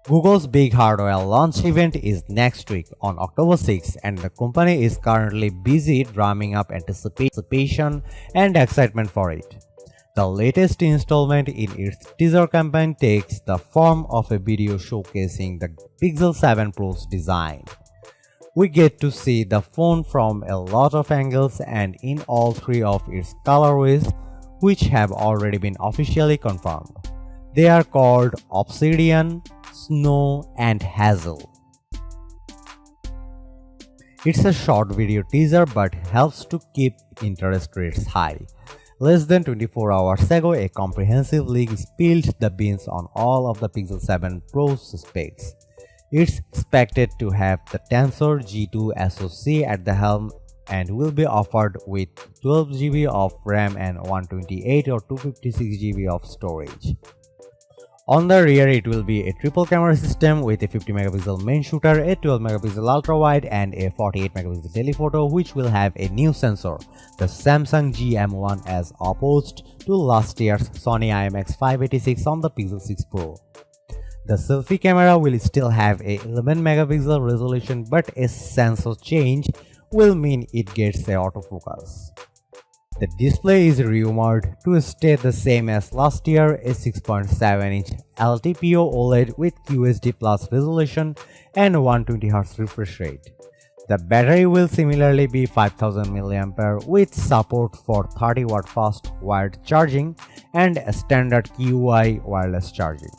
Google's big hardware launch event is next week on October 6, and the company is currently busy drumming up anticipation and excitement for it. The latest installment in its teaser campaign takes the form of a video showcasing the Pixel 7 Pro's design. We get to see the phone from a lot of angles and in all three of its colorways, which have already been officially confirmed. They are called Obsidian, Snow, and Hazel. It's a short video teaser but helps to keep interest rates high. Less than 24 hours ago, a comprehensive leak spilled the beans on all of the Pixel 7 Pro's specs. It's expected to have the Tensor G2 SoC at the helm and will be offered with 12GB of RAM and 128 or 256GB of storage. On the rear, it will be a triple camera system with a 50MP main shooter, a 12MP ultra-wide, and a 48MP telephoto, which will have a new sensor, the Samsung GM1, as opposed to last year's Sony IMX586 on the Pixel 6 Pro. The selfie camera will still have a 11MP resolution, but a sensor change will mean it gets a autofocus. The display is rumored to stay the same as last year, a 6.7-inch LTPO OLED with QHD Plus resolution and 120Hz refresh rate. The battery will similarly be 5000 mAh with support for 30W fast wired charging and standard QI wireless charging.